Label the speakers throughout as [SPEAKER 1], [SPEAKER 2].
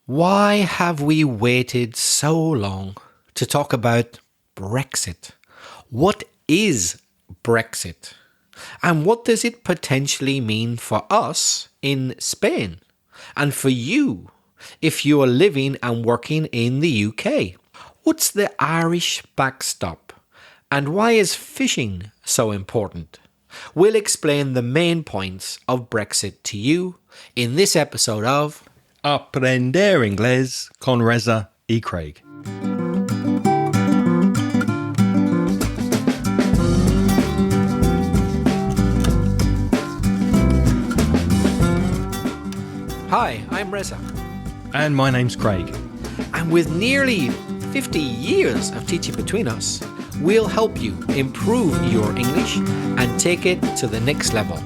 [SPEAKER 1] Why have we waited so long to talk about Brexit? What is Brexit? And what does it potentially mean for us in Spain? And for you, if you are living and working in the UK? What's the Irish backstop? And why is fishing so important? We'll explain the main points of Brexit to you in this episode of
[SPEAKER 2] Aprender Inglés con Reza y Craig.
[SPEAKER 1] Hi, I'm Reza.
[SPEAKER 2] And my name's Craig.
[SPEAKER 1] And with nearly 50 years of teaching between us, we'll help you improve your English and take it to the next level.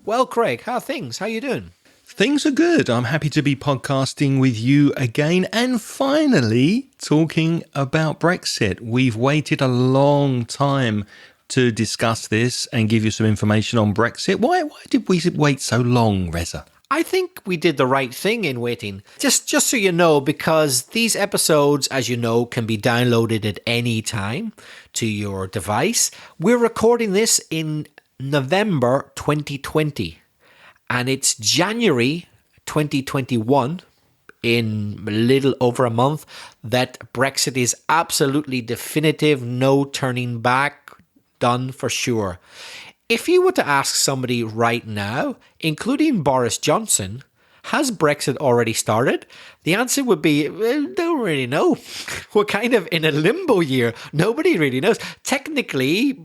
[SPEAKER 1] Well, Craig, how are things? How are you doing?
[SPEAKER 2] Things are good. I'm happy to be podcasting with you again and finally talking about Brexit. We've waited a long time to discuss this and give you some information on Brexit. Why did we wait so long, Reza?
[SPEAKER 1] I think we did the right thing in waiting. Just so you know, because these episodes, as you know, can be downloaded at any time to your device. We're recording this in November 2020. And it's January 2021, in a little over a month, that Brexit is absolutely definitive, no turning back, done for sure. If you were to ask somebody right now, including Boris Johnson, has Brexit already started? The answer would be, well, don't really know. We're kind of in a limbo year. Nobody really knows. Technically,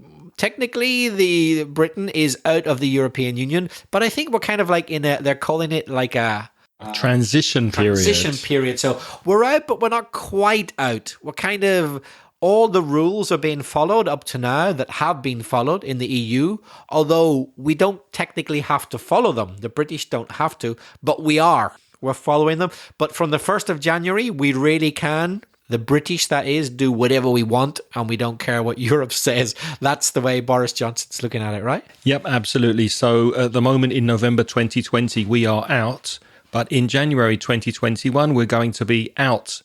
[SPEAKER 1] the Britain is out of the European Union, but I think we're kind of like they're calling it like a
[SPEAKER 2] transition
[SPEAKER 1] period. So we're out, but we're not quite out. We're kind of, all the rules are being followed up to now that have been followed in the EU, although we don't technically have to follow them. The British don't have to, but we are. We're following them. But from the 1st of January, we really can. The British, that is, do whatever we want and we don't care what Europe says. That's the way Boris Johnson's looking at it, right?
[SPEAKER 2] Yep, absolutely. So at the moment in November 2020, we are out. But in January 2021, we're going to be out.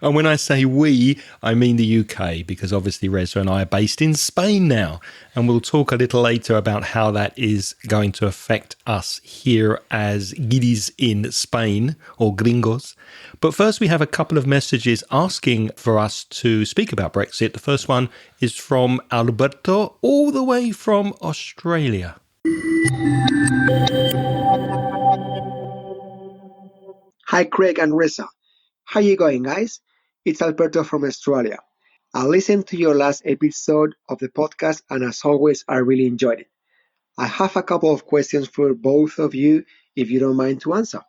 [SPEAKER 2] And when I say we, I mean the UK, because obviously Reza and I are based in Spain now. And we'll talk a little later about how that is going to affect us here as guiris in Spain, or gringos. But first, we have a couple of messages asking for us to speak about Brexit. The first one is from Alberto, all the way from Australia.
[SPEAKER 3] Hi, Craig and Reza. How you going, guys? It's Alberto from Australia. I listened to your last episode of the podcast, and as always, I really enjoyed it. I have a couple of questions for both of you, if you don't mind to answer.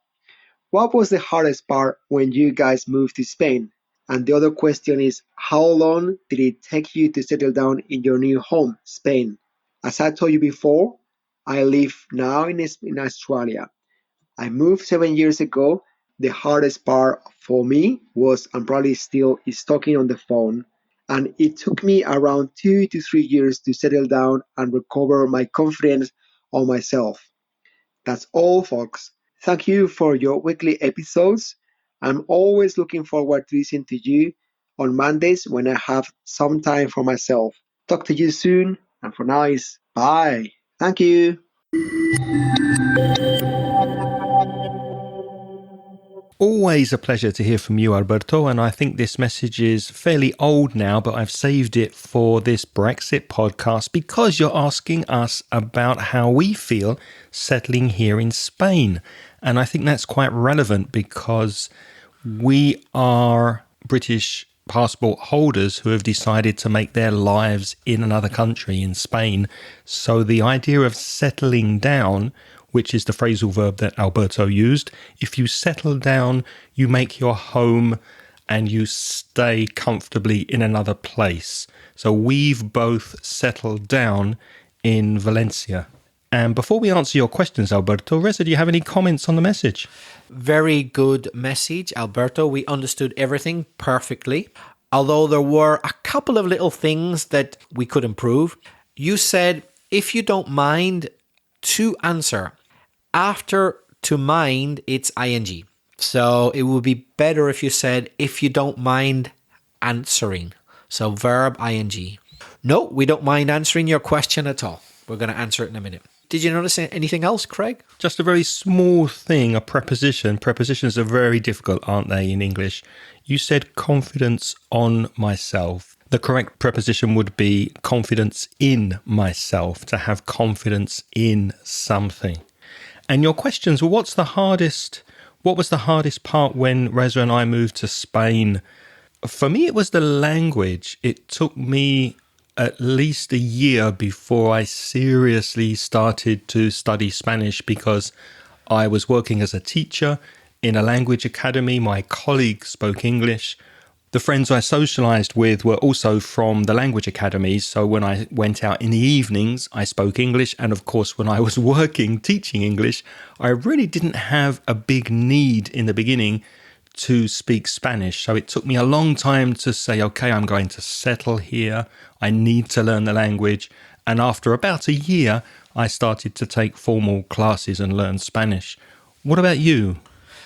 [SPEAKER 3] What was the hardest part when you guys moved to Spain? And the other question is, how long did it take you to settle down in your new home, Spain? As I told you before, I live now in Australia. I moved 7 years ago. The hardest part for me was, and probably still, is talking on the phone. And it took me around 2 to 3 years to settle down and recover my confidence on myself. That's all, folks. Thank you for your weekly episodes. I'm always looking forward to listening to you on Mondays when I have some time for myself. Talk to you soon. And for now, it's bye. Thank you.
[SPEAKER 2] Always a pleasure to hear from you, Alberto, and I think this message is fairly old now, but I've saved it for this Brexit podcast because you're asking us about how we feel settling here in Spain. And I think that's quite relevant because we are British passport holders who have decided to make their lives in another country, in Spain. So the idea of settling down, which is the phrasal verb that Alberto used. If you settle down, you make your home and you stay comfortably in another place. So we've both settled down in Valencia. And before we answer your questions, Alberto, Reza, do you have any comments on the message?
[SPEAKER 1] Very good message, Alberto. We understood everything perfectly. Although there were a couple of little things that we could improve. You said, if you don't mind, to answer, After to mind, it's ing. So it would be better if you said, if you don't mind answering. So verb ing. No, we don't mind answering your question at all. We're going to answer it in a minute. Did you notice anything else, Craig?
[SPEAKER 2] Just a very small thing, a preposition. Prepositions are very difficult, aren't they, in English? You said confidence on myself. The correct preposition would be confidence in myself, to have confidence in something. And your questions, well, what was the hardest part when Reza and I moved to Spain? For me, it was the language. It took me at least a year before I seriously started to study Spanish because I was working as a teacher in a language academy. My colleagues spoke English. The friends I socialized with were also from the language academies. So when I went out in the evenings, I spoke English. And of course, when I was working, teaching English, I really didn't have a big need in the beginning to speak Spanish. So it took me a long time to say, okay, I'm going to settle here. I need to learn the language. And after about a year, I started to take formal classes and learn Spanish. What about you?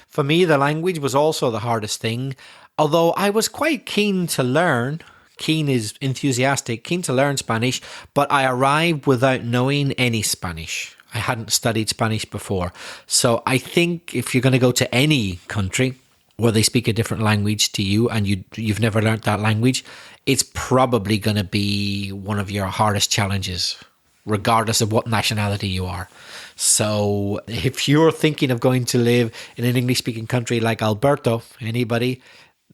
[SPEAKER 1] For me, the language was also the hardest thing, although I was quite keen to learn. Keen is enthusiastic, keen to learn Spanish, but I arrived without knowing any Spanish. I hadn't studied Spanish before. So I think if you're going to go to any country where they speak a different language to you and you've never learnt that language, it's probably going to be one of your hardest challenges, regardless of what nationality you are. So if you're thinking of going to live in an English-speaking country like Alberto, anybody,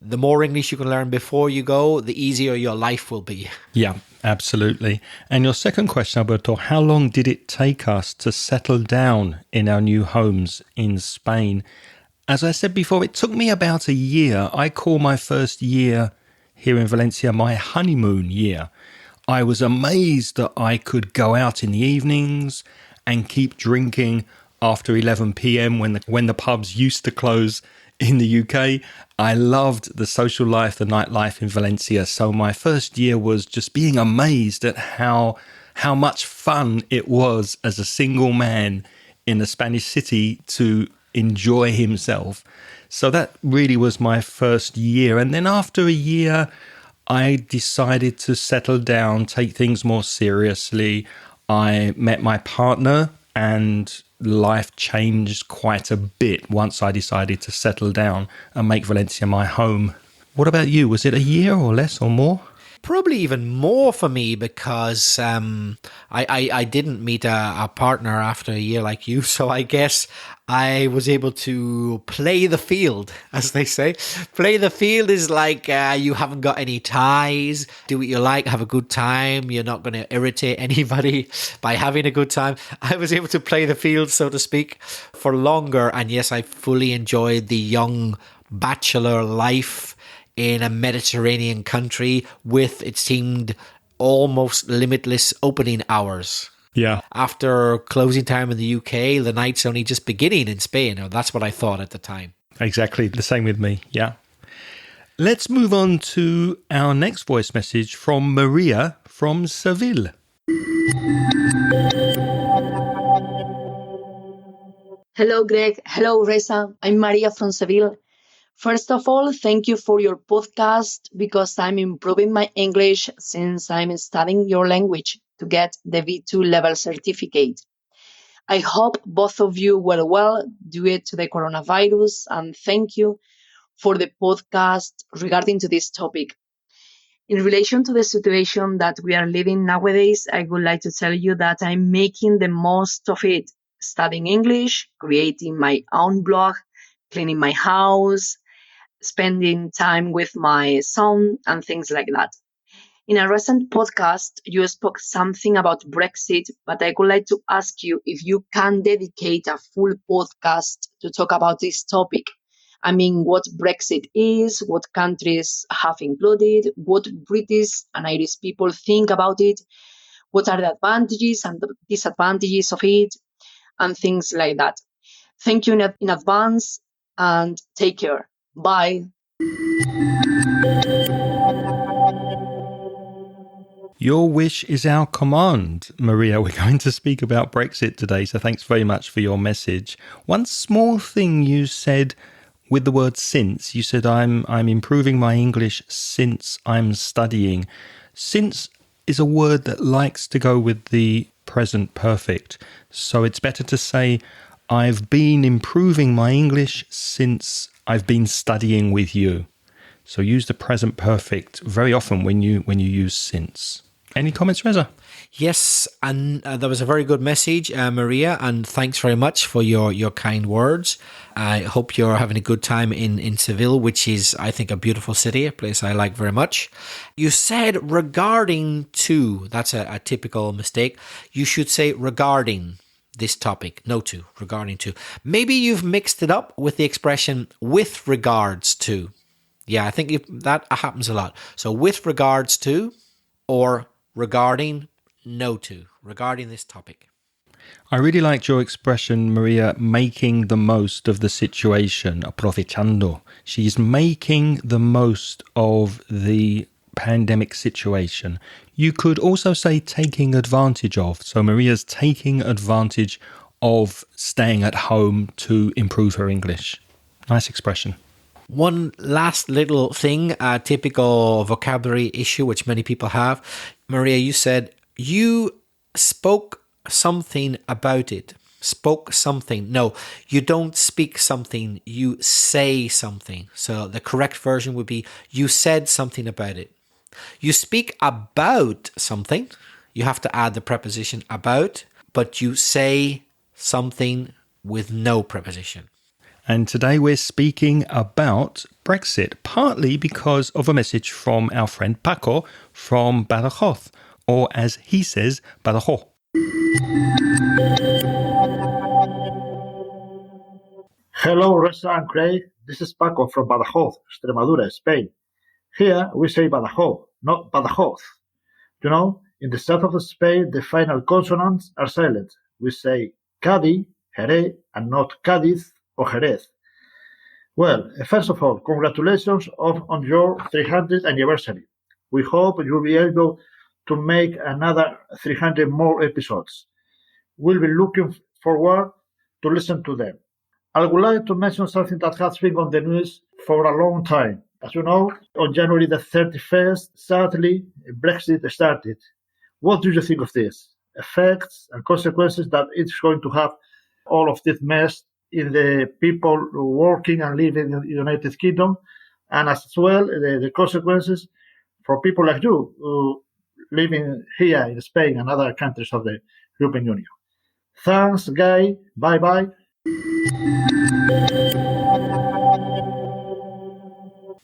[SPEAKER 1] the more English you can learn before you go, the easier your life will be.
[SPEAKER 2] Yeah, absolutely. And your second question, Alberto, how long did it take us to settle down in our new homes in Spain? As I said before, it took me about a year. I call my first year here in Valencia my honeymoon year. I was amazed that I could go out in the evenings and keep drinking after 11 p.m. when the pubs used to close in the UK. I loved the social life, the nightlife in Valencia. So my first year was just being amazed at how much fun it was as a single man in a Spanish city to enjoy himself. So that really was my first year. And then after a year, I decided to settle down, take things more seriously. I met my partner and life changed quite a bit once I decided to settle down and make Valencia my home. What about you? Was it a year or less or more?
[SPEAKER 1] Probably even more for me because I didn't meet a partner after a year like you. So I guess I was able to play the field, as they say. Play the field is like you haven't got any ties. Do what you like, have a good time. You're not going to irritate anybody by having a good time. I was able to play the field, so to speak, for longer. And yes, I fully enjoyed the young bachelor life in a Mediterranean country with, it seemed, almost limitless opening hours.
[SPEAKER 2] Yeah.
[SPEAKER 1] After closing time in the UK, the night's only just beginning in Spain. Or that's what I thought at the time.
[SPEAKER 2] Exactly. The same with me. Yeah. Let's move on to our next voice message from Maria from Seville.
[SPEAKER 4] Hello, Greg. Hello, Reza. I'm Maria from Seville. First of all, thank you for your podcast because I'm improving my English since I'm studying your language to get the V2 level certificate. I hope both of you were well due to the coronavirus, and thank you for the podcast regarding to this topic. In relation to the situation that we are living nowadays, I would like to tell you that I'm making the most of it, studying English, creating my own blog, cleaning my house, spending time with my son, and things like that. In a recent podcast, you spoke something about Brexit, but I would like to ask you if you can dedicate a full podcast to talk about this topic. I mean, what Brexit is, what countries have included, what British and Irish people think about it, what are the advantages and the disadvantages of it, and things like that. Thank you in advance and take care. Bye.
[SPEAKER 2] Your wish is our command, Maria. We're going to speak about Brexit today, so thanks very much for your message. One small thing you said with the word since, you said, I'm improving my English since I'm studying. Since is a word that likes to go with the present perfect. So it's better to say, I've been improving my English since I've been studying with you. So use the present perfect very often when you use since. Any comments, Reza?
[SPEAKER 1] Yes, and that was a very good message, Maria, and thanks very much for your kind words. I hope you're having a good time in Seville, which is, I think, a beautiful city, a place I like very much. You said regarding to, that's a typical mistake. You should say regarding this topic, no to, regarding to. Maybe you've mixed it up with the expression with regards to. Yeah, I think that happens a lot. So with regards to or regarding no to, regarding this topic.
[SPEAKER 2] I really liked your expression, Maria, making the most of the situation, aprovechando. She's making the most of the pandemic situation. You could also say taking advantage of. So Maria's taking advantage of staying at home to improve her English. Nice expression.
[SPEAKER 1] One last little thing, a typical vocabulary issue which many people have. Maria, you said you spoke something about it. Spoke something. No, you don't speak something, you say something. So the correct version would be you said something about it. You speak about something. You have to add the preposition about, but you say something with no preposition.
[SPEAKER 2] And today we're speaking about Brexit, partly because of a message from our friend Paco from Badajoz, or as he says, Badajoz.
[SPEAKER 5] Hello, Reza and Craig. This is Paco from Badajoz, Extremadura, Spain. Here we say Badajoz, not Badajoz. You know, in the south of Spain, the final consonants are silent. We say Cádiz, Jerez, and not Cádiz or Jerez. Well, first of all, congratulations on your 300th anniversary. We hope you'll be able to make another 300 more episodes. We'll be looking forward to listen to them. I would like to mention something that has been on the news for a long time. As you know, on January the 31st, sadly, Brexit started. What do you think of this? Effects and consequences that it's going to have all of this mess in the people working and living in the United Kingdom, and as well the consequences for people like you living here in Spain and other countries of the European Union. Thanks, Guy. Bye-bye.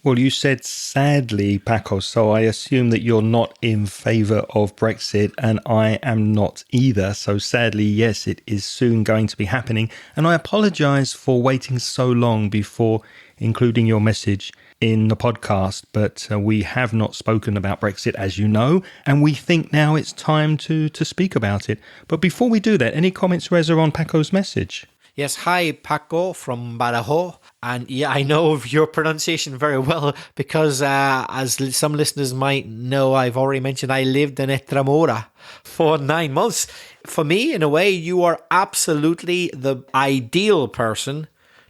[SPEAKER 2] Well, you said sadly, Paco, so I assume that you're not in favour of Brexit, and I am not either. So sadly, yes, it is soon going to be happening. And I apologise for waiting so long before including your message in the podcast, but we have not spoken about Brexit, as you know, and we think now it's time to speak about it. But before we do that, any comments, Reza, on Paco's message?
[SPEAKER 1] Yes, hi, Paco from Badajoz. And yeah, I know of your pronunciation very well because as some listeners might know, I've already mentioned I lived in Extremadura for 9 months. For me, in a way, you are absolutely the ideal person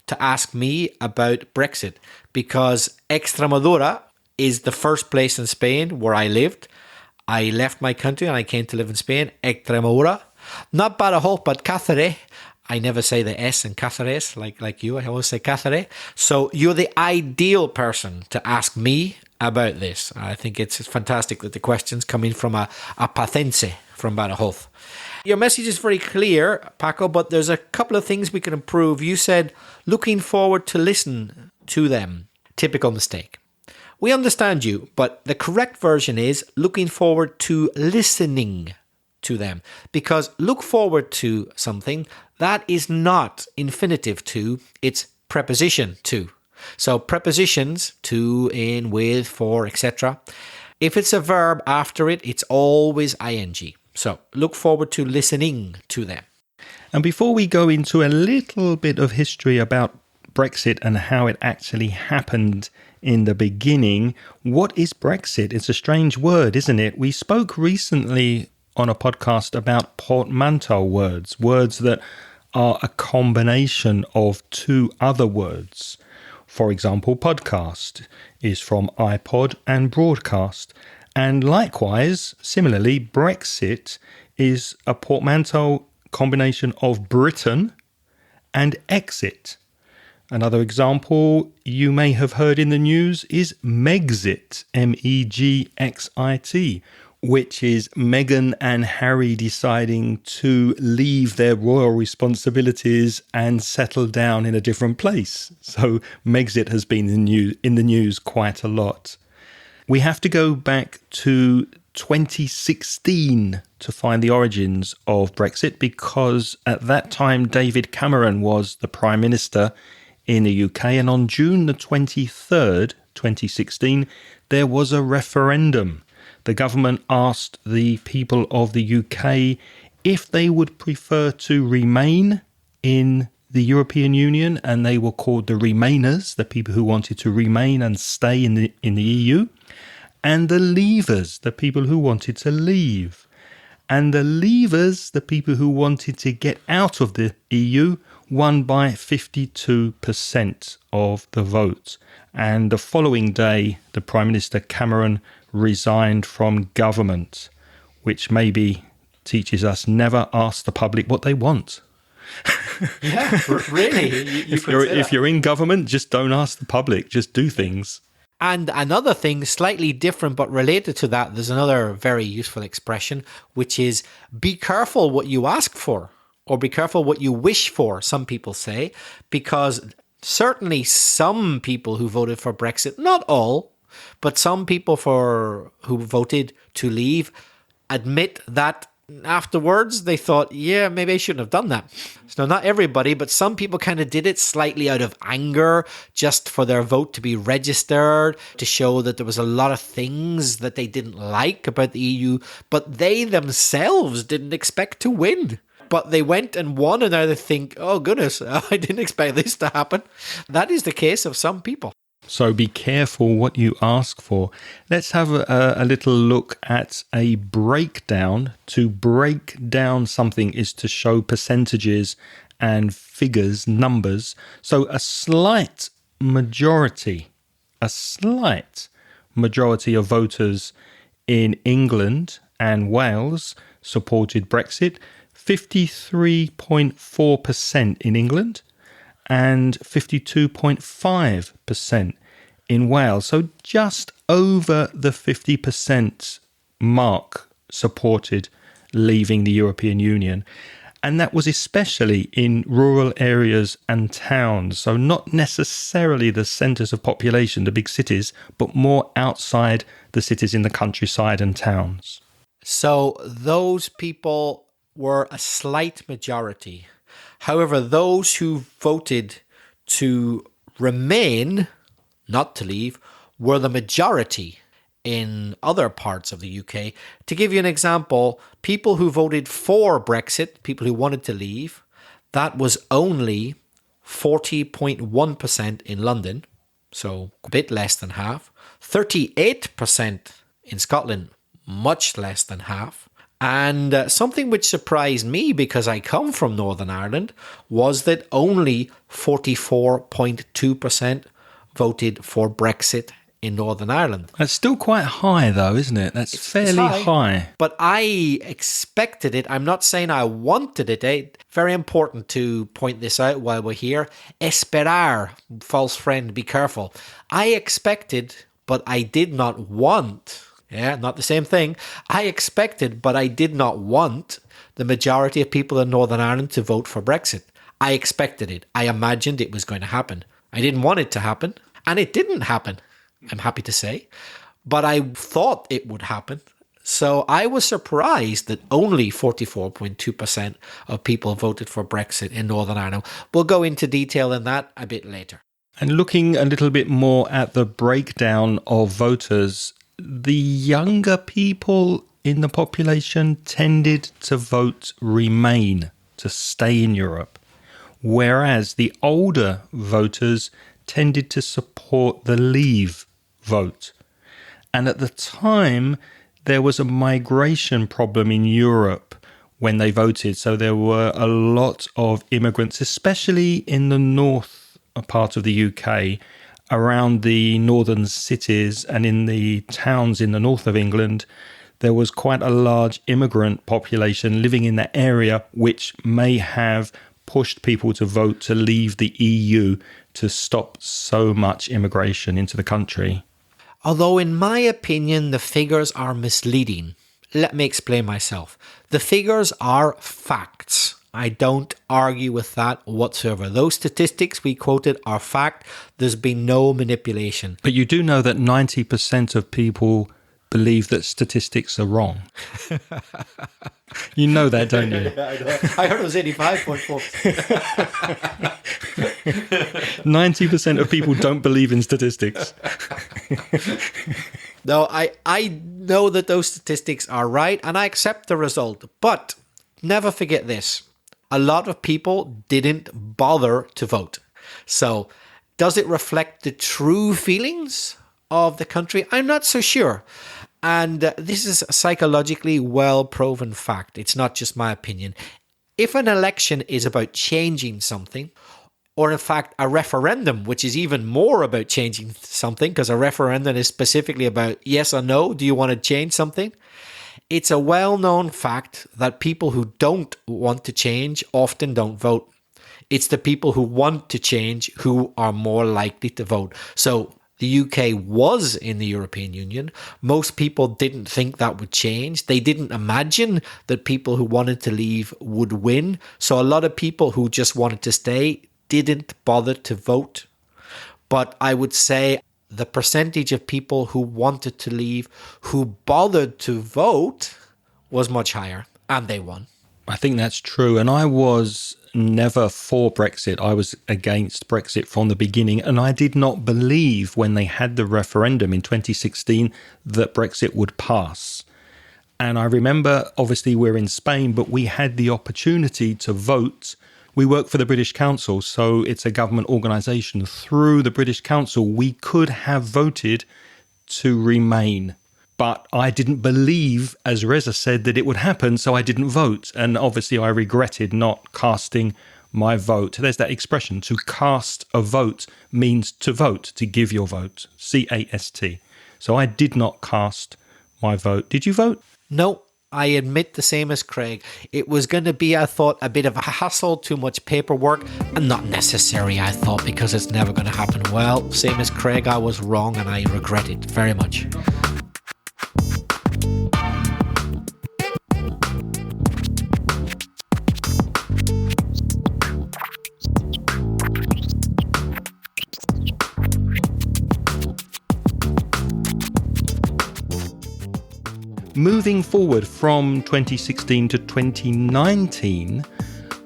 [SPEAKER 1] to ask me about Brexit because Extremadura is the first place in Spain where I lived. I left my country and I came to live in Spain, Extremadura. Not Badajoz, but Cáceres. I never say the S in Cáceres like you. I always say Cáceres. So you're the ideal person to ask me about this. I think it's fantastic that the question's coming from a Pacense from Badajoz. Your message is very clear, Paco, but there's a couple of things we can improve. You said looking forward to listen to them. Typical mistake. We understand you, but the correct version is looking forward to listening to them, because look forward to something that is not infinitive to, it's preposition to. So prepositions to, in, with, for, etc. If it's a verb after it, it's always ing. So look forward to listening to them.
[SPEAKER 2] And before we go into a little bit of history about Brexit and how it actually happened in the beginning. What is Brexit? It's a strange word, isn't it? We spoke recently on a podcast about portmanteau words, words that are a combination of two other words. For example, podcast is from iPod and broadcast. And likewise, similarly, Brexit is a portmanteau combination of Britain and exit. Another example you may have heard in the news is Megxit, Megxit, which is Meghan and Harry deciding to leave their royal responsibilities and settle down in a different place. So Megxit has been in the news quite a lot. We have to go back to 2016 to find the origins of Brexit, because at that time David Cameron was the Prime Minister in the UK, and on June the 23rd, 2016, there was a referendum. The government asked the people of the UK if they would prefer to remain in the European Union, and they were called the Remainers, the people who wanted to remain and stay in the EU, and the Leavers, the people who wanted to leave. And the Leavers, the people who wanted to get out of the EU, won by 52% of the vote. And the following day, the Prime Minister Cameron resigned from government, which maybe teaches us never ask the public what they want.
[SPEAKER 1] Yeah, really.
[SPEAKER 2] If you're in government, just don't ask the public, just do things.
[SPEAKER 1] And another thing, slightly different but related to that, there's another very useful expression, which is be careful what you ask for, or be careful what you wish for, some people say, because certainly some people who voted for Brexit, not all, but some people who voted to leave admit that afterwards they thought, yeah, maybe I shouldn't have done that. So not everybody, but some people kind of did it slightly out of anger, just for their vote to be registered, to show that there was a lot of things that they didn't like about the EU, but they themselves didn't expect to win. But they went and won, and now they think, oh goodness, I didn't expect this to happen. That is the case of some people.
[SPEAKER 2] So be careful what you ask for. Let's have a little look at a breakdown. To break down something is to show percentages and figures, numbers. So a slight majority of voters in England and Wales supported Brexit. 53.4% in England and 52.5% in Wales. So just over the 50% mark supported leaving the European Union. And that was especially in rural areas and towns. So not necessarily the centres of population, the big cities, but more outside the cities in the countryside and towns.
[SPEAKER 1] So those people were a slight majority. However, those who voted to remain, not to leave, were the majority in other parts of the UK. To give you an example, people who voted for Brexit, people who wanted to leave, that was only 40.1% in London, so a bit less than half. 38% in Scotland, much less than half. And something which surprised me, because I come from Northern Ireland, was that only 44.2% voted for Brexit in Northern Ireland.
[SPEAKER 2] That's still quite high though, isn't it? It's fairly high.
[SPEAKER 1] But I expected it. I'm not saying I wanted it. Very important to point this out while we're here. Esperar, false friend, be careful. I expected, but I did not want. Yeah, not the same thing. I expected, but I did not want the majority of people in Northern Ireland to vote for Brexit. I expected it. I imagined it was going to happen. I didn't want it to happen, and it didn't happen, I'm happy to say. But I thought it would happen. So I was surprised that only 44.2% of people voted for Brexit in Northern Ireland. We'll go into detail in that a bit later.
[SPEAKER 2] And looking a little bit more at the breakdown of voters, the younger people in the population tended to vote Remain, to stay in Europe, whereas the older voters tended to support the Leave vote. And at the time, there was a migration problem in Europe when they voted. So there were a lot of immigrants, especially in the north part of the UK, around the northern cities and in the towns in the north of England. There was quite a large immigrant population living in that area, which may have pushed people to vote to leave the EU to stop so much immigration into the country.
[SPEAKER 1] Although in my opinion, the figures are misleading. Let me explain myself. The figures are facts. I don't argue with that whatsoever. Those statistics we quoted are fact. There's been no manipulation.
[SPEAKER 2] But you do know that 90% of people believe that statistics are wrong. You know that, don't you?
[SPEAKER 1] I heard it was 85.4.
[SPEAKER 2] 90% of people don't believe in statistics.
[SPEAKER 1] No, I know that those statistics are right and I accept the result. But never forget this. A lot of people didn't bother to vote. So does it reflect the true feelings of the country? I'm not so sure. And this is a psychologically well-proven fact. It's not just my opinion. If an election is about changing something, or in fact a referendum, which is even more about changing something, because a referendum is specifically about yes or no, do you want to change something? It's a well-known fact that people who don't want to change often don't vote. It's the people who want to change who are more likely to vote. So the UK was in the European Union. Most people didn't think that would change. They didn't imagine that people who wanted to leave would win. So a lot of people who just wanted to stay didn't bother to vote. But I would say the percentage of people who wanted to leave, who bothered to vote, was much higher, and they won.
[SPEAKER 2] I think that's true. And I was never for Brexit. I was against Brexit from the beginning. And I did not believe when they had the referendum in 2016 that Brexit would pass. And I remember, obviously, we're in Spain, but we had the opportunity to vote. We work for the British Council, so it's a government organisation. Through the British Council, we could have voted to remain. But I didn't believe, as Reza said, that it would happen, so I didn't vote. And obviously I regretted not casting my vote. There's that expression, to cast a vote means to vote, to give your vote, C-A-S-T. So I did not cast my vote. Did you vote?
[SPEAKER 1] No, I admit the same as Craig. It was going to be, I thought, a bit of a hassle, too much paperwork, and not necessary, I thought, because it's never going to happen. Well, same as Craig, I was wrong and I regret it very much.
[SPEAKER 2] Moving forward from 2016 to 2019,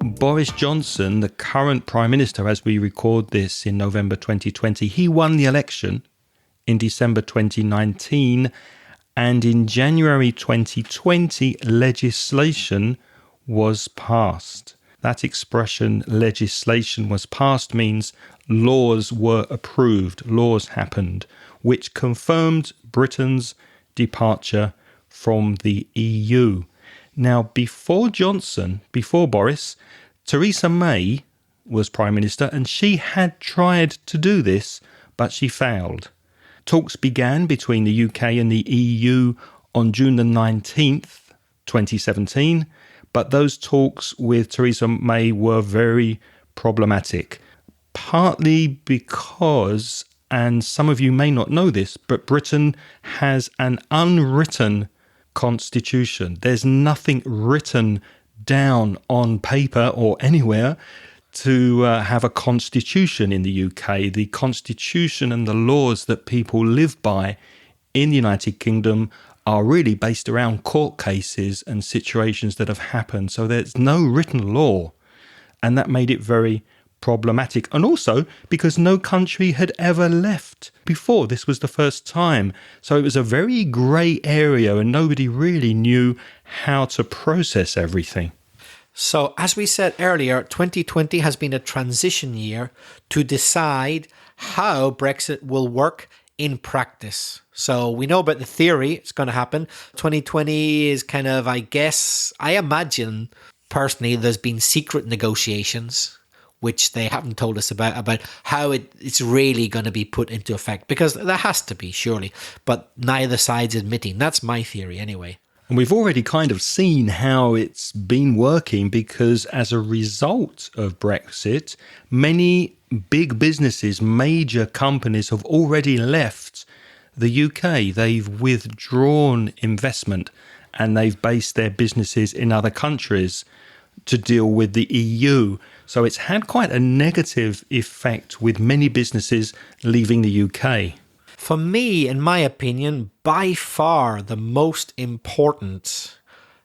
[SPEAKER 2] Boris Johnson, the current Prime Minister, as we record this in November 2020, he won the election in December 2019, and in January 2020, legislation was passed. That expression, legislation was passed, means laws were approved, laws happened, which confirmed Britain's departure from the EU. Now, before Johnson, before Boris, Theresa May was Prime Minister, and she had tried to do this, but she failed. Talks began between the UK and the EU on June the 19th, 2017, but those talks with Theresa May were very problematic, partly because, and some of you may not know this, but Britain has an unwritten constitution. There's nothing written down on paper or anywhere to have a constitution in the UK. The constitution and the laws that people live by in the United Kingdom are really based around court cases and situations that have happened. So there's no written law, and that made it very problematic. And also because no country had ever left before. This was the first time. So it was a very grey area and nobody really knew how to process everything.
[SPEAKER 1] So, as we said earlier, 2020 has been a transition year to decide how Brexit will work in practice. So, we know about the theory, it's going to happen. 2020 is kind of, I imagine personally, there's been secret negotiations, which they haven't told us about how it's really going to be put into effect, because there has to be, surely, but neither side's admitting. That's my theory anyway.
[SPEAKER 2] And we've already kind of seen how it's been working, because as a result of Brexit, many big businesses, major companies have already left the UK. They've withdrawn investment and they've based their businesses in other countries to deal with the EU. So it's had quite a negative effect with many businesses leaving the UK.
[SPEAKER 1] For me, in my opinion, by far the most important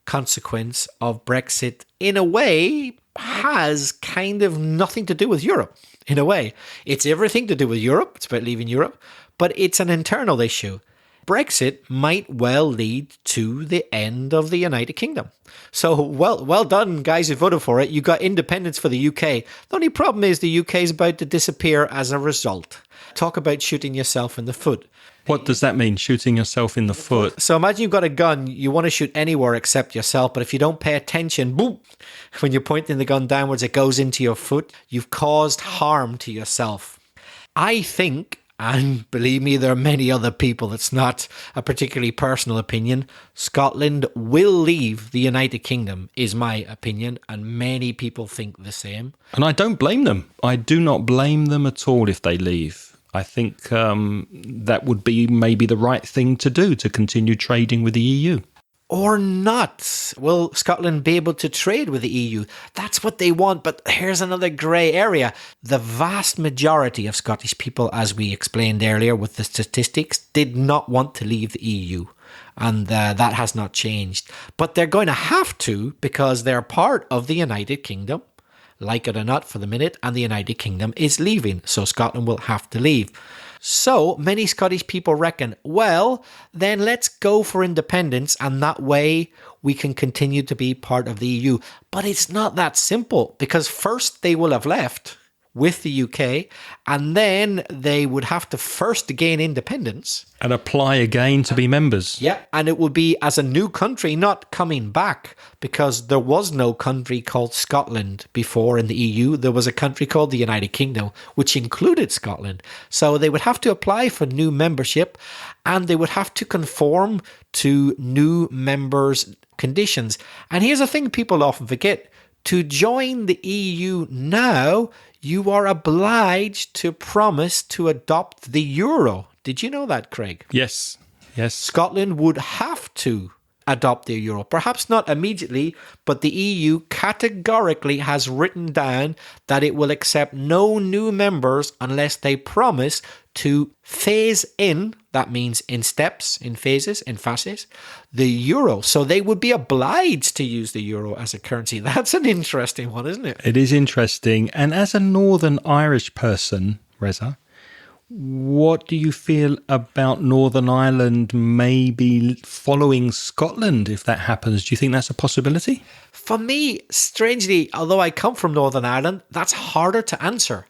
[SPEAKER 1] consequence of Brexit, in a way, has kind of nothing to do with Europe. In a way, it's everything to do with Europe. It's about leaving Europe, but it's an internal issue. Brexit might well lead to the end of the United Kingdom. So, well done, guys who voted for it. You got independence for the UK. The only problem is the UK is about to disappear as a result. Talk about shooting yourself in the foot.
[SPEAKER 2] What does that mean, shooting yourself in the foot?
[SPEAKER 1] So imagine you've got a gun, you want to shoot anywhere except yourself, but if you don't pay attention, boom, when you're pointing the gun downwards, it goes into your foot. You've caused harm to yourself. I think, and believe me, there are many other people, it's not a particularly personal opinion, Scotland will leave the United Kingdom, is my opinion, and many people think the same.
[SPEAKER 2] And I don't blame them. I do not blame them at all if they leave. I think that would be maybe the right thing to do, to continue trading with the EU.
[SPEAKER 1] Or not. Will Scotland be able to trade with the EU? That's what they want, but here's another grey area. The vast majority of Scottish people, as we explained earlier with the statistics, did not want to leave the EU. And that has not changed. But they're going to have to, because they're part of the United Kingdom, like it or not for the minute, and the United Kingdom is leaving. So Scotland will have to leave. So many Scottish people reckon, well, then let's go for independence, and that way we can continue to be part of the EU. But it's not that simple, because first they will have left with the UK, and then they would have to first gain independence.
[SPEAKER 2] And apply again to be members.
[SPEAKER 1] Yeah, and it would be as a new country, not coming back, because there was no country called Scotland before in the EU. There was a country called the United Kingdom, which included Scotland. So they would have to apply for new membership, and they would have to conform to new members' conditions. And here's the thing people often forget. To join the EU now, you are obliged to promise to adopt the euro. Did you know that, Craig?
[SPEAKER 2] Yes.
[SPEAKER 1] Scotland would have to adopt the euro. Perhaps not immediately, but the EU categorically has written down that it will accept no new members unless they promise to phase in, that means in steps, in phases, in phases, the euro. So they would be obliged to use the euro as a currency. That's an interesting one, isn't it?
[SPEAKER 2] It is interesting. And as a Northern Irish person, Reza, what do you feel about Northern Ireland maybe following Scotland if that happens? Do you think that's a possibility?
[SPEAKER 1] For me, strangely, although I come from Northern Ireland, that's harder to answer.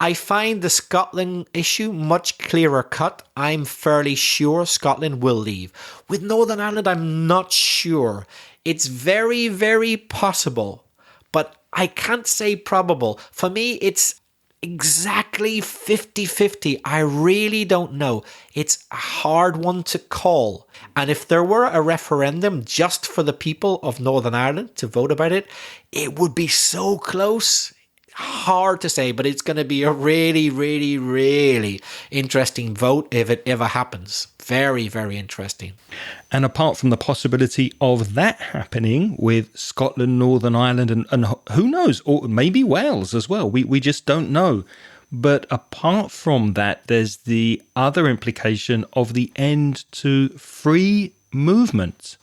[SPEAKER 1] I find the Scotland issue much clearer cut. I'm fairly sure Scotland will leave. With Northern Ireland, I'm not sure. It's very, very possible, but I can't say probable. For me, it's exactly 50-50. I really don't know. It's a hard one to call. And if there were a referendum just for the people of Northern Ireland to vote about it, it would be so close. Hard to say, but it's going to be a really, really, really interesting vote if it ever happens. Very, very interesting.
[SPEAKER 2] And apart from the possibility of that happening with Scotland, Northern Ireland, and who knows, or maybe Wales as well, we just don't know. But apart from that, there's the other implication of the end to free movement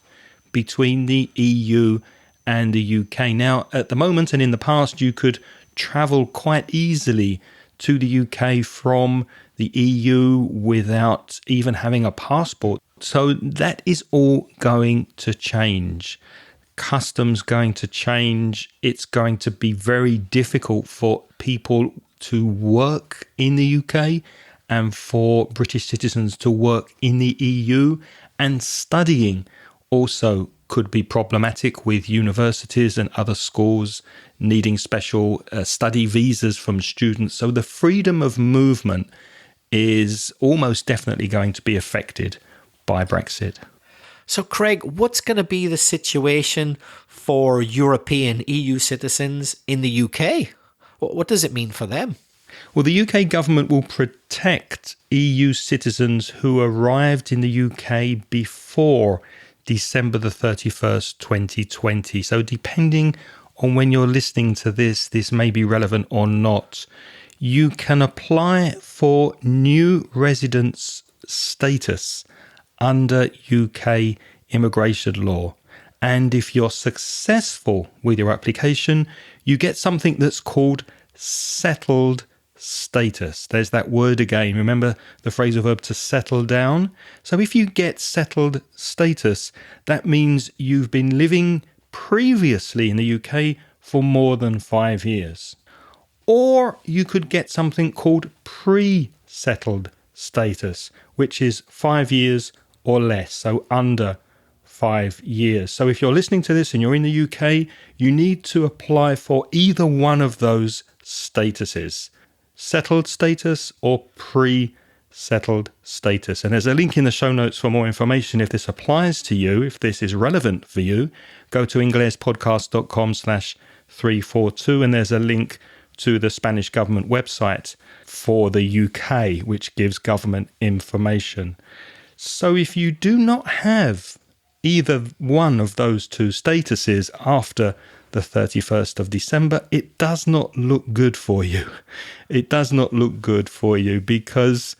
[SPEAKER 2] between the EU and the UK. Now, at the moment and in the past, you could travel quite easily to the UK from the EU without even having a passport. So that is all going to change. customs going to change? It's going to be very difficult for people to work in the UK and for British citizens to work in the EU, and studying also could be problematic with universities and other schools needing special study visas from students. So the freedom of movement is almost definitely going to be affected by Brexit.
[SPEAKER 1] So, Craig, what's going to be the situation for European EU citizens in the UK? What does it mean for them?
[SPEAKER 2] Well, the UK government will protect EU citizens who arrived in the UK before December the 31st, 2020. So depending on when you're listening to this may be relevant or not. You can apply for new residence status under UK immigration law. And if you're successful with your application, you get something that's called settled status. There's that word again. Remember the phrasal verb to settle down? So if you get settled status, that means you've been living previously in the UK for more than 5 years. Or you could get something called pre-settled status, which is 5 years or less, so under 5 years. So if you're listening to this and you're in the UK, you need to apply for either one of those statuses. Settled status or pre-settled status. And there's a link in the show notes for more information if this applies to you, if this is relevant for you. Go to inglespodcast.com/342 and there's a link to the Spanish government website for the UK, which gives government information. So if you do not have either one of those two statuses after the 31st of December, it does not look good for you. It does not look good for you because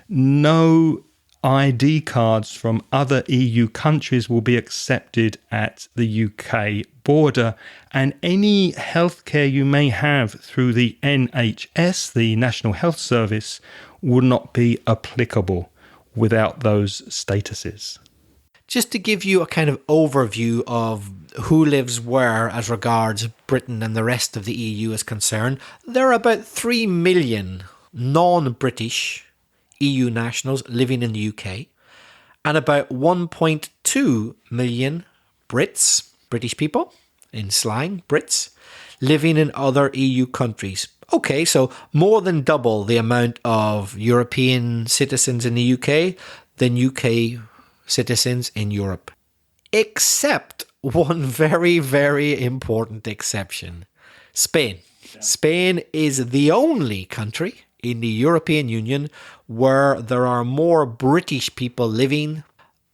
[SPEAKER 2] no ID cards from other EU countries will be accepted at the UK border, and any healthcare you may have through the NHS, the National Health Service, will not be applicable without those statuses.
[SPEAKER 1] Just to give you a kind of overview of who lives where as regards Britain and the rest of the EU is concerned, there are about 3 million non-British EU nationals living in the UK and about 1.2 million Brits, British people, in slang, Brits, living in other EU countries. Okay, so more than double the amount of European citizens in the UK than UK citizens in Europe. Except one very, very important exception. Spain. Yeah. Spain is the only country in the European Union where there are more British people living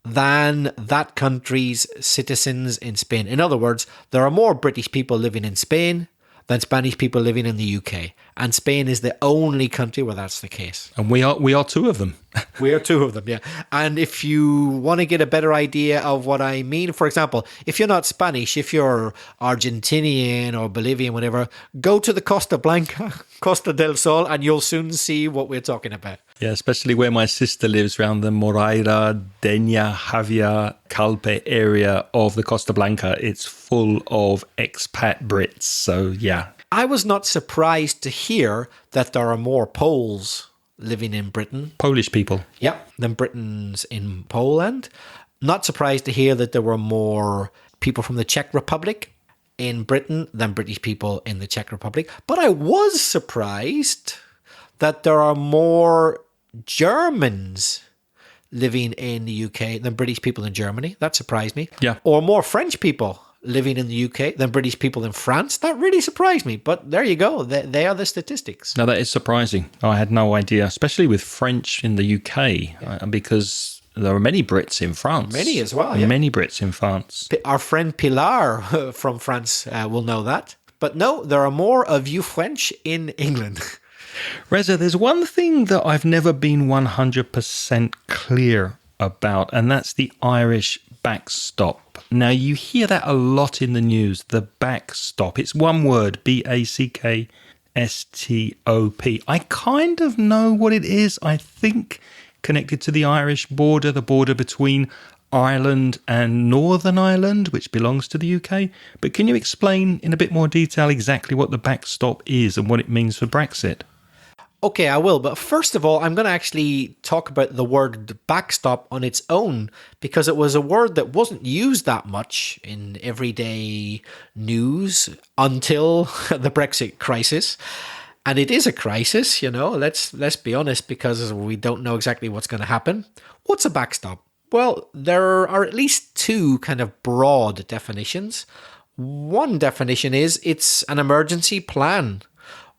[SPEAKER 1] than that country's citizens in Spain. In other words, there are more British people living in Spain than Spanish people living in the UK. And Spain is the only country where that's the case.
[SPEAKER 2] And we are two of them.
[SPEAKER 1] We are two of them, yeah. And if you want to get a better idea of what I mean, for example, if you're not Spanish, if you're Argentinian or Bolivian, whatever, go to the Costa Blanca, Costa del Sol, and you'll soon see what we're talking about.
[SPEAKER 2] Yeah, especially where my sister lives, around the Moraira, Denia, Javia, Calpe area of the Costa Blanca. It's full of expat Brits, so yeah.
[SPEAKER 1] I was not surprised to hear that there are more Poles living in Britain.
[SPEAKER 2] Polish people.
[SPEAKER 1] Yep, than Britons in Poland. Not surprised to hear that there were more people from the Czech Republic in Britain than British people in the Czech Republic. But I was surprised that there are more Germans living in the UK than British people in Germany. That surprised me.
[SPEAKER 2] Yeah.
[SPEAKER 1] Or more French people living in the UK than British people in France. That really surprised me. But there you go. They are the statistics.
[SPEAKER 2] Now, that is surprising. I had no idea, especially with French in the UK, because there are many Brits in France.
[SPEAKER 1] Many as well, yeah.
[SPEAKER 2] Many Brits in France.
[SPEAKER 1] Our friend Pilar from France will know that. But no, there are more of you French in England.
[SPEAKER 2] Reza, there's one thing that I've never been 100% clear about, and that's the Irish backstop. Now, you hear that a lot in the news, the backstop. It's one word, BACKSTOP. I kind of know what it is. I think connected to the Irish border, the border between Ireland and Northern Ireland, which belongs to the UK. But can you explain in a bit more detail exactly what the backstop is and what it means for Brexit?
[SPEAKER 1] Okay, I will. But first of all, I'm going to actually talk about the word backstop on its own, because it was a word that wasn't used that much in everyday news until the Brexit crisis. And it is a crisis, let's be honest, because we don't know exactly what's going to happen. What's a backstop? Well, there are at least two kind of broad definitions. One definition is it's an emergency plan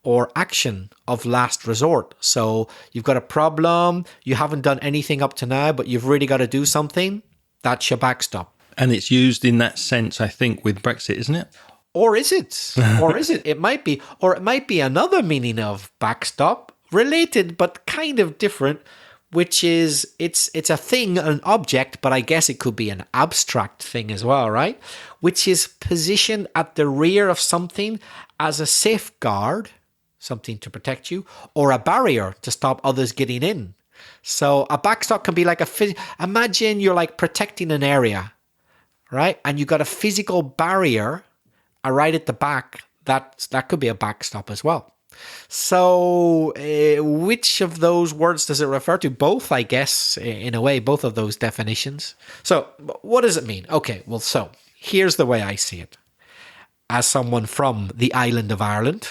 [SPEAKER 1] or action of last resort. So you've got a problem, you haven't done anything up to now, but you've really got to do something. That's your backstop.
[SPEAKER 2] And it's used in that sense, I think, with Brexit, isn't it?
[SPEAKER 1] Or is it? Or is it? It might be. Or it might be another meaning of backstop, related but kind of different, which is it's a thing, an object, but I guess it could be an abstract thing as well, right? Which is positioned at the rear of something as a safeguard, something to protect you, or a barrier to stop others getting in. So a backstop can be like imagine you're like protecting an area, right? And you got a physical barrier right at the back. That could be a backstop as well. So which of those words does it refer to? Both, I guess, in a way, both of those definitions. So what does it mean? Okay, well, so here's the way I see it. As someone from the island of Ireland,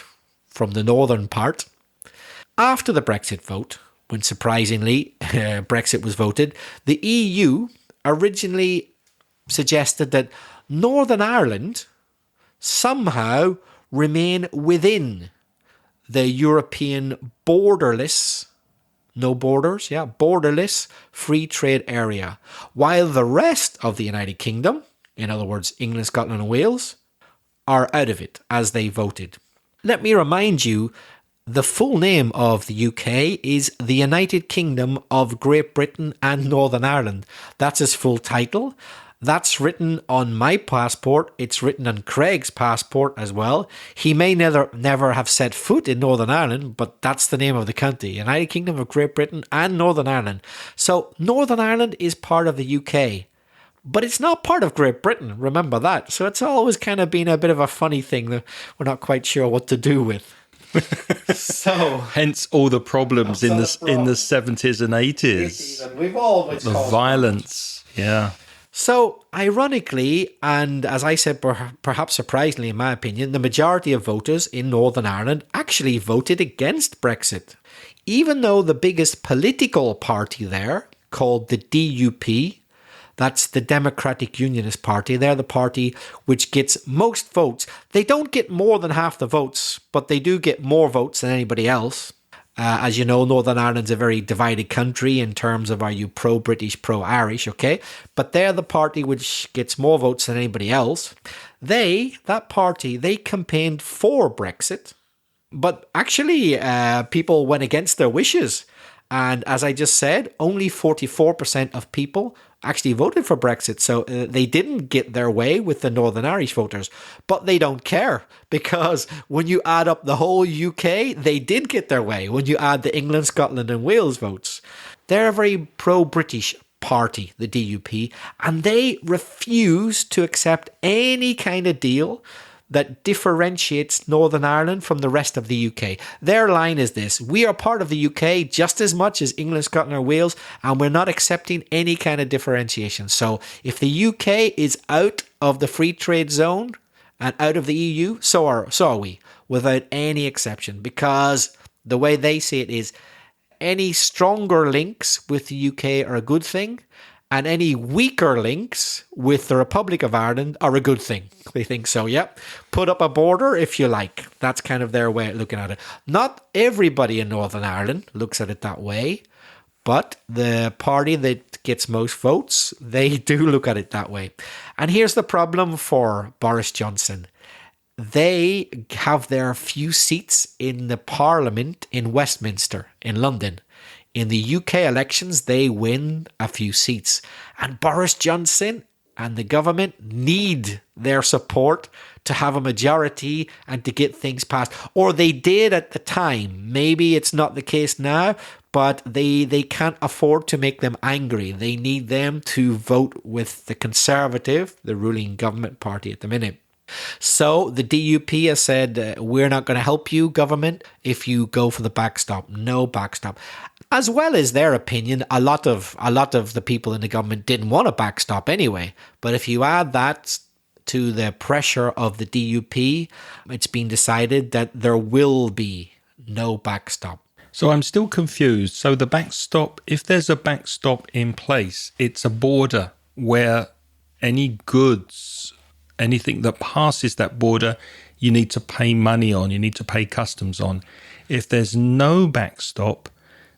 [SPEAKER 1] from the northern part, after the Brexit vote, when surprisingly Brexit was voted, the EU originally suggested that Northern Ireland somehow remain within the European borderless, no borders, borderless free trade area, while the rest of the United Kingdom, in other words, England, Scotland and Wales, are out of it as they voted. Let me remind you, the full name of the UK is the United Kingdom of Great Britain and Northern Ireland. That's its full title. That's written on my passport. It's written on Craig's passport as well. He may never have set foot in Northern Ireland, but that's the name of the country. United Kingdom of Great Britain and Northern Ireland. So Northern Ireland is part of the UK, but it's not part of Great Britain. Remember that. So it's always kind of been a bit of a funny thing that we're not quite sure what to do with. So
[SPEAKER 2] hence all the problems in the 70s and 80s.
[SPEAKER 1] We've always
[SPEAKER 2] the violence. Yeah.
[SPEAKER 1] So, ironically, and as I said, perhaps surprisingly in my opinion, the majority of voters in Northern Ireland actually voted against Brexit. Even though the biggest political party there, called the DUP, that's the Democratic Unionist Party, they're the party which gets most votes. They don't get more than half the votes, but they do get more votes than anybody else. As you know, Northern Ireland's a very divided country in terms of are you pro-British, pro-Irish, okay? But they're the party which gets more votes than anybody else. That party, they campaigned for Brexit, but actually people went against their wishes. And as I just said, only 44% of people actually voted for Brexit. So they didn't get their way with the Northern Irish voters. But they don't care, because when you add up the whole UK, they did get their way when you add the England, Scotland and Wales votes. They're a very pro-British party, the DUP, and they refuse to accept any kind of deal that differentiates Northern Ireland from the rest of the UK. Their line is this: we are part of the UK just as much as England, Scotland or Wales, and we're not accepting any kind of differentiation. So if the UK is out of the free trade zone and out of the EU, so are we, without any exception, because the way they see it is any stronger links with the UK are a good thing, and any weaker links with the Republic of Ireland are a good thing. They think so, yep. Put up a border if you like. That's kind of their way of looking at it. Not everybody in Northern Ireland looks at it that way, but the party that gets most votes, they do look at it that way. And here's the problem for Boris Johnson. They have their few seats in the Parliament in Westminster, in London. In the UK elections, they win a few seats. And Boris Johnson and the government need their support to have a majority and to get things passed. Or they did at the time. Maybe it's not the case now, but they can't afford to make them angry. They need them to vote with the Conservative, the ruling government party at the minute. So the DUP has said, we're not going to help you, government, if you go for the backstop. No backstop. As well as their opinion, a lot of the people in the government didn't want a backstop anyway. But if you add that to the pressure of the DUP, it's been decided that there will be no backstop.
[SPEAKER 2] So I'm still confused. So the backstop, if there's a backstop in place, it's a border where any goods, anything that passes that border, you need to pay money on, you need to pay customs on. If there's no backstop,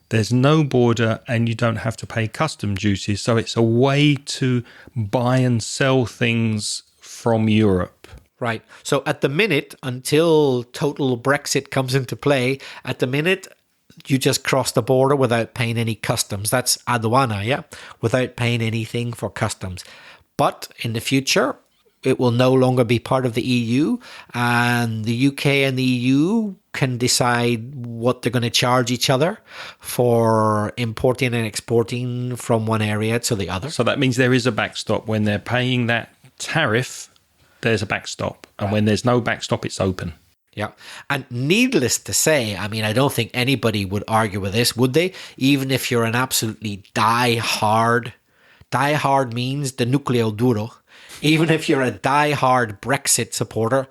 [SPEAKER 2] there's no border and you don't have to pay custom duties. So it's a way to buy and sell things from Europe.
[SPEAKER 1] Right. So at the minute, until total Brexit comes into play, at the minute, you just cross the border without paying any customs. That's aduana, yeah? Without paying anything for customs. But in the future, it will no longer be part of the EU, and the UK and the EU can decide what they're going to charge each other for importing and exporting from one area to the other.
[SPEAKER 2] So that means there is a backstop. When they're paying that tariff, there's a backstop. And when there's no backstop, it's open.
[SPEAKER 1] Yeah. And needless to say, I mean, I don't think anybody would argue with this, would they? Even if you're an absolutely die-hard means the nucleo duro. Even if you're a die-hard Brexit supporter,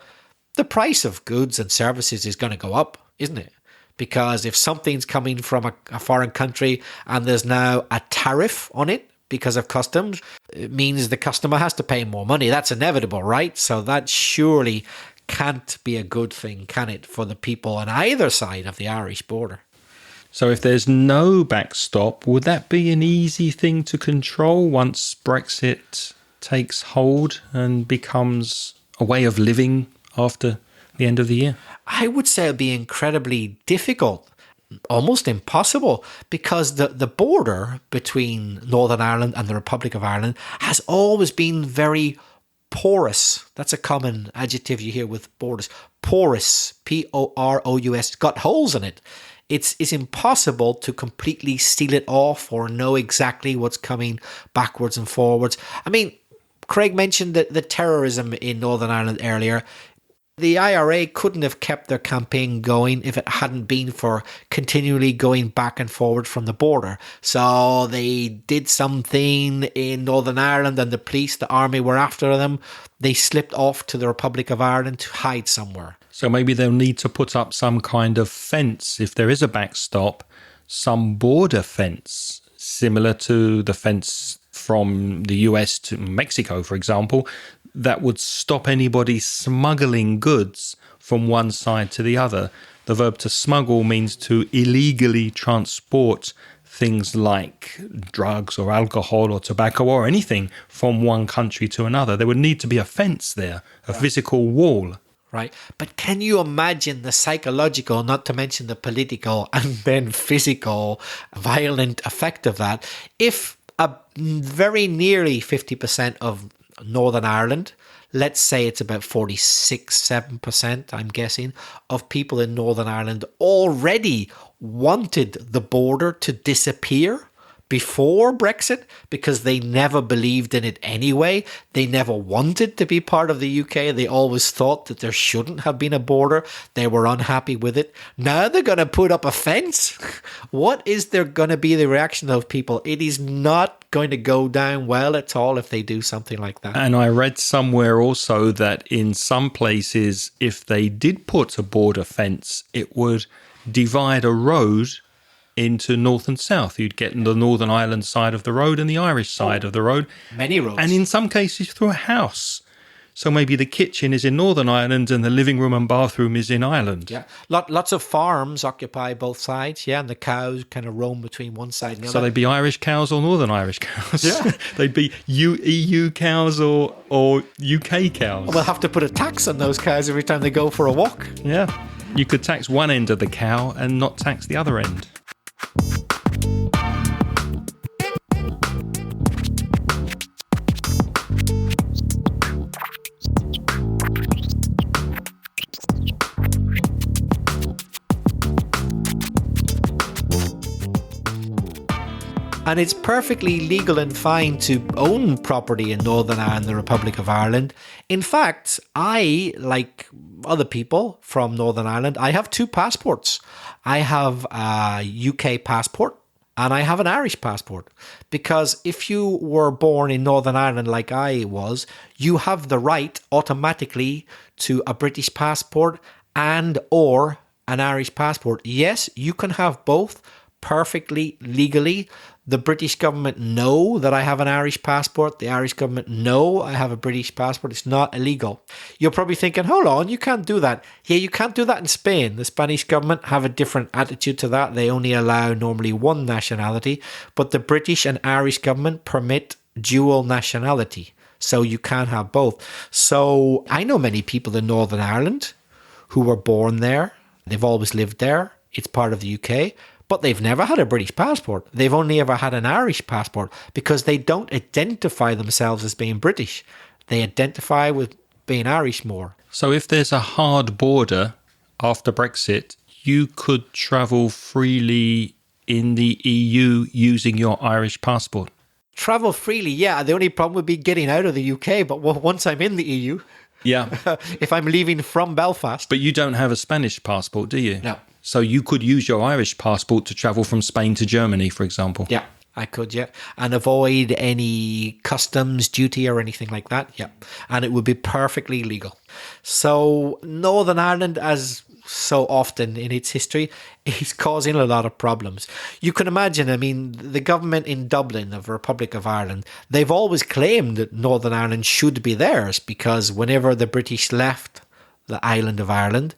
[SPEAKER 1] the price of goods and services is going to go up, isn't it? Because if something's coming from a foreign country and there's now a tariff on it because of customs, it means the customer has to pay more money. That's inevitable, right? So that surely can't be a good thing, can it, for the people on either side of the Irish border?
[SPEAKER 2] So if there's no backstop, would that be an easy thing to control once Brexit takes hold and becomes a way of living after the end of the year?
[SPEAKER 1] I would say it'd be incredibly difficult, almost impossible, because the border between Northern Ireland and the Republic of Ireland has always been very porous. That's a common adjective you hear with borders. Porous, P-O-R-O-U-S, got holes in it. It's impossible to completely seal it off or know exactly what's coming backwards and forwards. I mean, Craig mentioned the terrorism in Northern Ireland earlier. The IRA couldn't have kept their campaign going if it hadn't been for continually going back and forward from the border. So they did something in Northern Ireland and the police, the army were after them. They slipped off to the Republic of Ireland to hide somewhere.
[SPEAKER 2] So maybe they'll need to put up some kind of fence, if there is a backstop, some border fence, similar to the fence from the US to Mexico, for example, that would stop anybody smuggling goods from one side to the other. The verb to smuggle means to illegally transport things like drugs or alcohol or tobacco or anything from one country to another. There would need to be a fence there, a physical wall.
[SPEAKER 1] Right. But can you imagine the psychological, not to mention the political and then physical violent effect of that? If a very nearly 50% of Northern Ireland, let's say it's about 46-7%, I'm guessing, of people in Northern Ireland already wanted the border to disappear before Brexit because they never believed in it anyway. They never wanted to be part of the UK. They always thought that there shouldn't have been a border. They were unhappy with it. Now they're going to put up a fence. What is there going to be the reaction of people? It is not going to go down well at all if they do something like that.
[SPEAKER 2] And I read somewhere also that in some places, if they did put a border fence, it would divide a road into north and south. You'd get the Northern Ireland side of the road and the Irish side of the road.
[SPEAKER 1] Many roads.
[SPEAKER 2] And in some cases through a house. So maybe the kitchen is in Northern Ireland and the living room and bathroom is in Ireland.
[SPEAKER 1] Yeah, lots of farms occupy both sides, yeah, and the cows kind of roam between one side and the
[SPEAKER 2] So
[SPEAKER 1] other.
[SPEAKER 2] they'd be Irish cows or Northern Irish cows.
[SPEAKER 1] Yeah.
[SPEAKER 2] They'd be EU cows or UK cows.
[SPEAKER 1] We'll have to put a tax on those cows every time they go for a walk.
[SPEAKER 2] Yeah. You could tax one end of the cow and not tax the other end.
[SPEAKER 1] And it's perfectly legal and fine to own property in Northern Ireland, the Republic of Ireland. In fact, I, like other people from Northern Ireland, I have two passports. I have a UK passport and I have an Irish passport. Because if you were born in Northern Ireland like I was, you have the right automatically to a British passport and or an Irish passport. Yes, you can have both perfectly legally. The British government know that I have an Irish passport. The Irish government know I have a British passport. It's not illegal. You're probably thinking, hold on, you can't do that. Yeah, you can't do that in Spain. The Spanish government have a different attitude to that. They only allow normally one nationality, but the British and Irish government permit dual nationality. So you can have both. So I know many people in Northern Ireland who were born there. They've always lived there. It's part of the UK. But they've never had a British passport. They've only ever had an Irish passport because they don't identify themselves as being British. They identify with being Irish more.
[SPEAKER 2] So if there's a hard border after Brexit, you could travel freely in the EU using your Irish passport.
[SPEAKER 1] Travel freely, yeah. The only problem would be getting out of the UK. But once I'm in the EU,
[SPEAKER 2] Yeah.
[SPEAKER 1] if I'm leaving from Belfast.
[SPEAKER 2] But you don't have a Spanish passport, do you?
[SPEAKER 1] No.
[SPEAKER 2] So you could use your Irish passport to travel from Spain to Germany, for example.
[SPEAKER 1] Yeah, I could, yeah. And avoid any customs duty or anything like that, yeah. And it would be perfectly legal. So Northern Ireland, as so often in its history, is causing a lot of problems. You can imagine, I mean, the government in Dublin of the Republic of Ireland, they've always claimed that Northern Ireland should be theirs because whenever the British left the island of Ireland,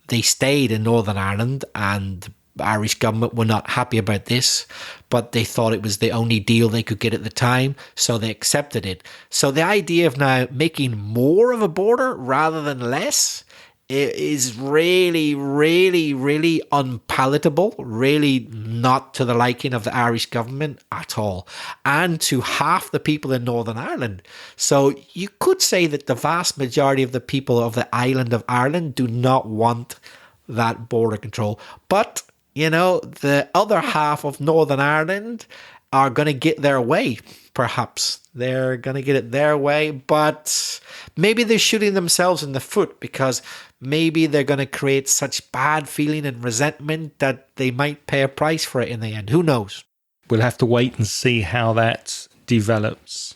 [SPEAKER 1] they stayed in Northern Ireland, and the Irish government were not happy about this, but they thought it was the only deal they could get at the time, so they accepted it. So the idea of now making more of a border rather than less is really, really, really unpalatable, really not to the liking of the Irish government at all, and to half the people in Northern Ireland. So you could say that the vast majority of the people of the island of Ireland do not want that border control. But, you know, the other half of Northern Ireland are going to get their way, perhaps. They're going to get it their way, but maybe they're shooting themselves in the foot because maybe they're going to create such bad feeling and resentment that they might pay a price for it in the end. Who knows?
[SPEAKER 2] We'll have to wait and see how that develops.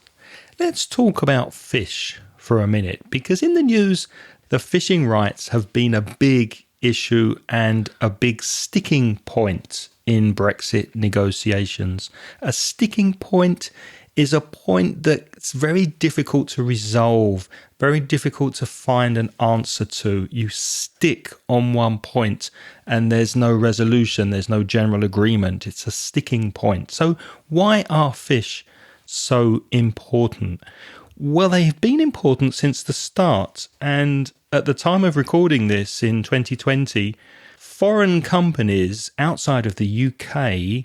[SPEAKER 2] Let's talk about fish for a minute, because in the news, the fishing rights have been a big issue and a big sticking point in Brexit negotiations. A sticking point is a point that's very difficult to resolve, very difficult to find an answer to. You stick on one point and there's no resolution, there's no general agreement. It's a sticking point. So why are fish so important? Well, they have been important since the start. And at the time of recording this in 2020, foreign companies outside of the UK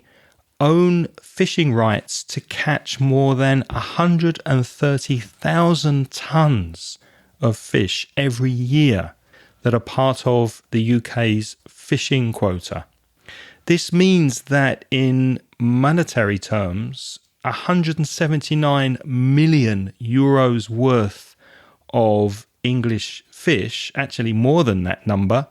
[SPEAKER 2] own fishing rights to catch more than 130,000 tonnes of fish every year that are part of the UK's fishing quota. This means that in monetary terms, 179 million euros worth of English fish, actually more than that number,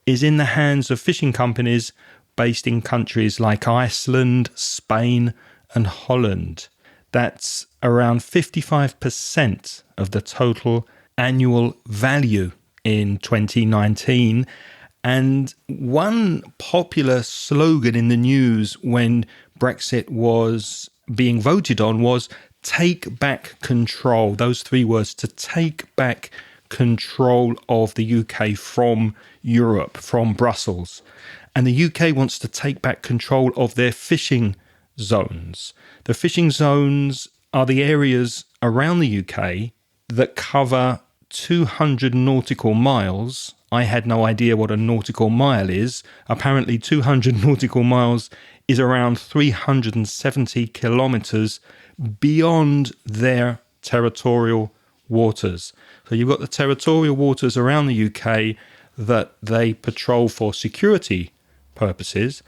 [SPEAKER 2] is in the hands of fishing companies based in countries like Iceland, Spain and Holland. That's around 55% of the total annual value in 2019. And one popular slogan in the news when Brexit was being voted on was take back control. Those three words, to take back control of the UK from Europe, from Brussels. And the UK wants to take back control of their fishing zones. The fishing zones are the areas around the UK that cover 200 nautical miles. I had no idea what a nautical mile is. Apparently 200 nautical miles is around 370 kilometres beyond their territorial waters. So you've got the territorial waters around the UK that they patrol for security purposes,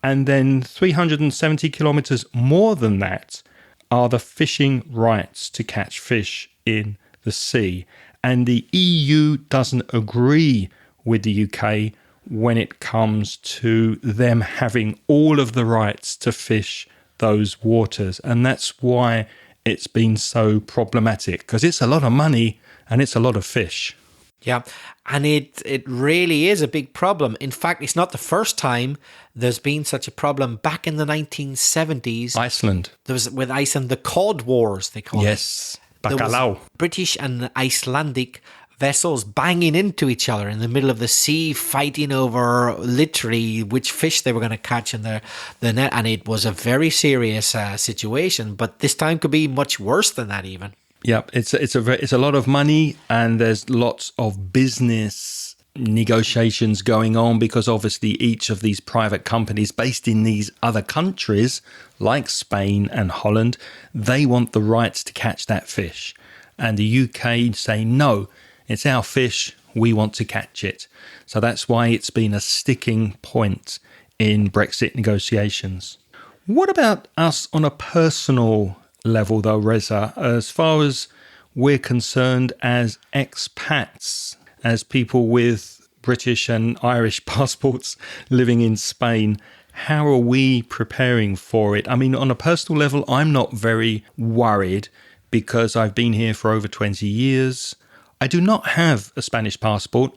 [SPEAKER 2] And then 370 kilometers more than that are the fishing rights to catch fish in the sea. And the EU doesn't agree with the UK when it comes to them having all of the rights to fish those waters. And that's why it's been so problematic, because it's a lot of money and it's a lot of fish.
[SPEAKER 1] Yeah, and it really is a big problem. In fact, it's not the first time there's been such a problem. Back in the 1970s,
[SPEAKER 2] Iceland.
[SPEAKER 1] there was with Iceland the Cod Wars, they call it.
[SPEAKER 2] Yes,
[SPEAKER 1] There was
[SPEAKER 2] bacalhau.
[SPEAKER 1] British and Icelandic vessels banging into each other in the middle of the sea, fighting over literally which fish they were going to catch in the net. And it was a very serious situation, but this time could be much worse than that even.
[SPEAKER 2] Yep, it's a lot of money, and there's lots of business negotiations going on, because obviously each of these private companies based in these other countries like Spain and Holland, they want the rights to catch that fish. And the UK say, no, it's our fish, we want to catch it. So that's why it's been a sticking point in Brexit negotiations. What about us on a personal level, though, Reza, as far as we're concerned as expats, as people with British and Irish passports living in Spain? How are we preparing for it? I mean, on a personal level, I'm not very worried because I've been here for over 20 years. I do not have a Spanish passport,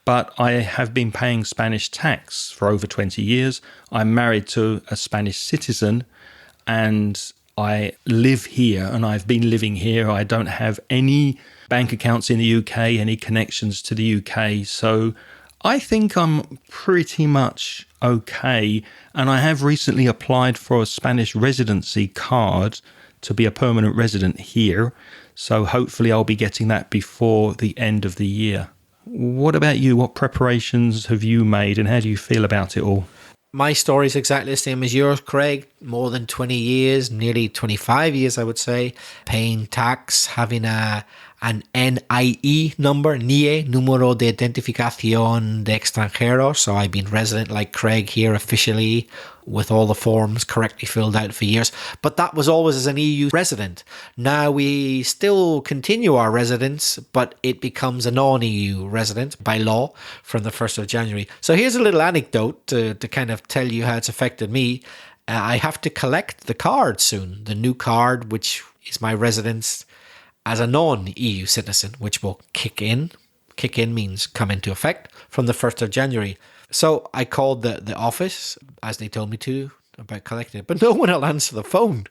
[SPEAKER 2] but I have been paying Spanish tax for over 20 years. I'm married to a Spanish citizen, and I live here, and I've been living here. I don't have any bank accounts in the UK, any connections to the UK. So I think I'm pretty much okay. And I have recently applied for a Spanish residency card to be a permanent resident here. So hopefully I'll be getting that before the end of the year. What about you? What preparations have you made, and how do you feel about it all?
[SPEAKER 1] My story is exactly the same as yours, Craig. More than 20 years, nearly 25 years, I would say, paying tax, having an NIE number, NIE, Número de Identificación de Extranjero. So I've been resident like Craig here officially with all the forms correctly filled out for years. But that was always as an EU resident. Now we still continue our residence, but it becomes a non-EU resident by law from the 1st of January. So here's a little anecdote to kind of tell you how it's affected me. I have to collect the card soon, the new card, which is my residence as a non-EU citizen, which will kick in. Kick in means come into effect from the 1st of January. So I called the office, as they told me to, about collecting it, but no one will answer the phone.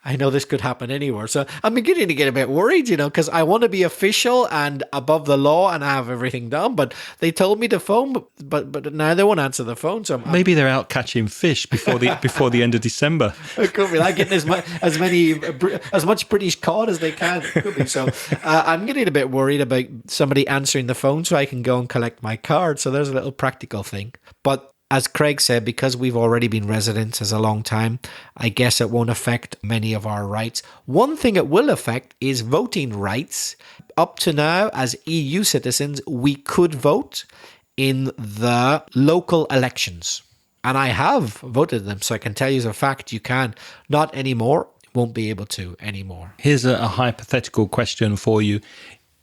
[SPEAKER 1] I know this could happen anywhere. So I'm beginning to get a bit worried, because I want to be official and above the law and have everything done. But they told me to phone, but now they won't answer the phone. So
[SPEAKER 2] maybe they're out catching fish before the end of December.
[SPEAKER 1] It could be like getting as much British cod as they can. It could be. So I'm getting a bit worried about somebody answering the phone so I can go and collect my card. So there's a little practical thing. But as Craig said, because we've already been residents as a long time, I guess it won't affect many of our rights. One thing it will affect is voting rights. Up to now, as EU citizens, we could vote in the local elections. And I have voted them, so I can tell you as a fact you can. Not anymore. Won't be able to anymore.
[SPEAKER 2] Here's a hypothetical question for you.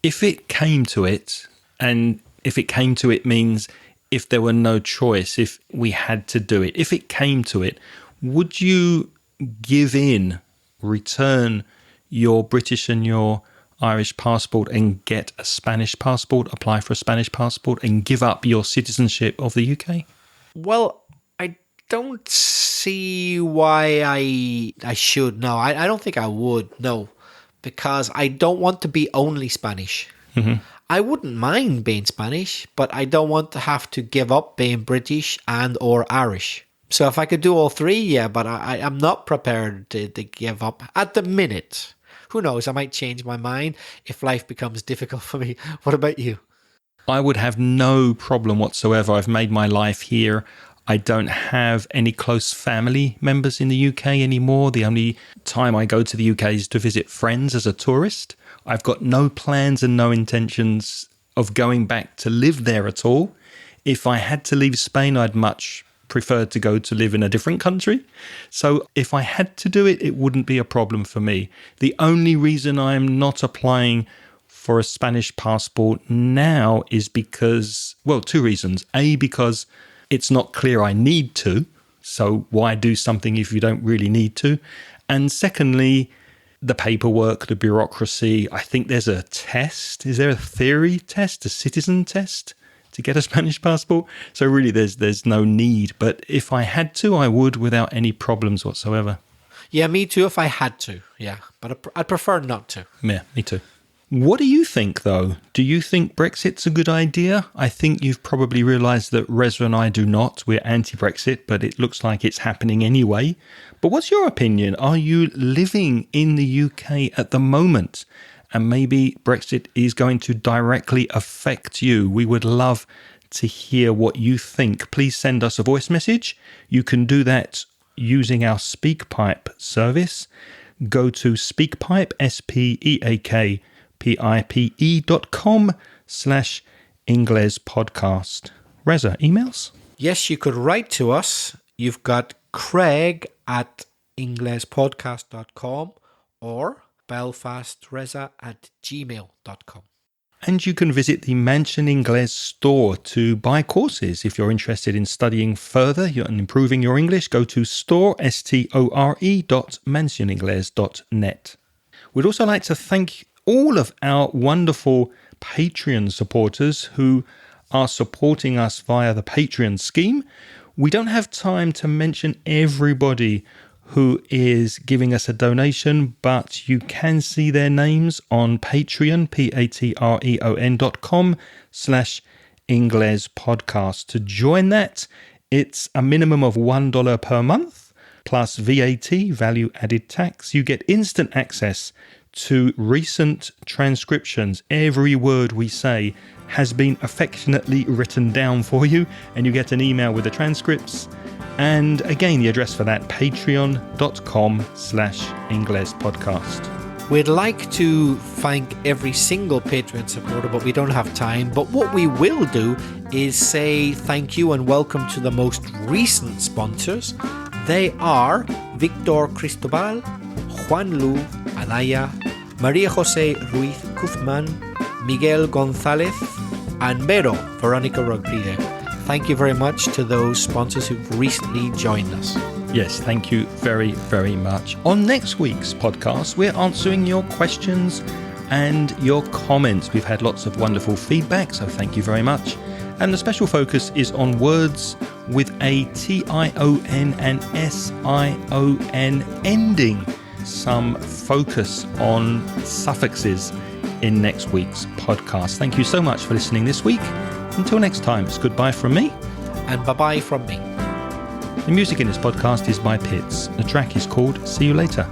[SPEAKER 2] If it came to it, and if it came to it means if there were no choice, if we had to do it, if it came to it, would you give in, return your British and your Irish passport and get a Spanish passport, apply for a Spanish passport and give up your citizenship of the UK?
[SPEAKER 1] Well, I don't see why I should. No, I don't think I would. No, because I don't want to be only Spanish. Mm-hmm. I wouldn't mind being Spanish, but I don't want to have to give up being British and or Irish. So if I could do all three, yeah, but I'm not prepared to give up at the minute. Who knows? I might change my mind if life becomes difficult for me. What about you?
[SPEAKER 2] I would have no problem whatsoever. I've made my life here. I don't have any close family members in the UK anymore. The only time I go to the UK is to visit friends as a tourist. I've got no plans and no intentions of going back to live there at all. If I had to leave Spain, I'd much preferred to go to live in a different country. So if I had to do it, it wouldn't be a problem for me. The only reason I'm not applying for a Spanish passport now is because, well, two reasons. A, because it's not clear I need to. So why do something if you don't really need to? And secondly, the paperwork, the bureaucracy. I think there's a test. Is there a theory test, a citizen test to get a Spanish passport? So really there's no need. But if I had to, I would without any problems whatsoever.
[SPEAKER 1] Yeah, me too if I had to. Yeah, but I'd prefer not to.
[SPEAKER 2] Yeah, me too. What do you think, though? Do you think Brexit's a good idea? I think you've probably realised that Reza and I do not. We're anti-Brexit, but it looks like it's happening anyway. But what's your opinion? Are you living in the UK at the moment? And maybe Brexit is going to directly affect you. We would love to hear what you think. Please send us a voice message. You can do that using our SpeakPipe service. Go to SpeakPipe, speakpipe.com/Ingles podcast. Reza, emails?
[SPEAKER 1] Yes, you could write to us. You've got craig@inglespodcast.com or belfastreza@gmail.com.
[SPEAKER 2] And you can visit the Mansion Ingles store to buy courses. If you're interested in studying further and improving your English, go to store.mansioningles.net. We'd also like to thank all of our wonderful Patreon supporters who are supporting us via the Patreon scheme. We don't have time to mention everybody who is giving us a donation, but you can see their names on Patreon, patreon.com/Ingles podcast. To join that, it's a minimum of $1 per month, plus VAT, value added tax. You get instant access to recent transcriptions. Every word we say has been affectionately written down for you, and you get an email with the transcripts. And again, the address for that, patreon.com/Ingles podcast.
[SPEAKER 1] We'd like to thank every single Patreon supporter, but we don't have time. But what we will do is say thank you and welcome to the most recent sponsors. They are Victor Cristobal, Juan Lu Anaya, Maria Jose Ruiz Guzman, Miguel González, and Vero Veronica Rodriguez. Thank you very much to those sponsors who've recently joined us.
[SPEAKER 2] Yes, thank you very, very much. On next week's podcast, we're answering your questions and your comments. We've had lots of wonderful feedback, so thank you very much. And the special focus is on words with a TION and SION ending. Some focus on suffixes in next week's podcast. Thank you so much for listening this week. Until next time, it's goodbye from me.
[SPEAKER 1] And bye-bye from me.
[SPEAKER 2] The music in this podcast is by Pitts. The track is called See You Later.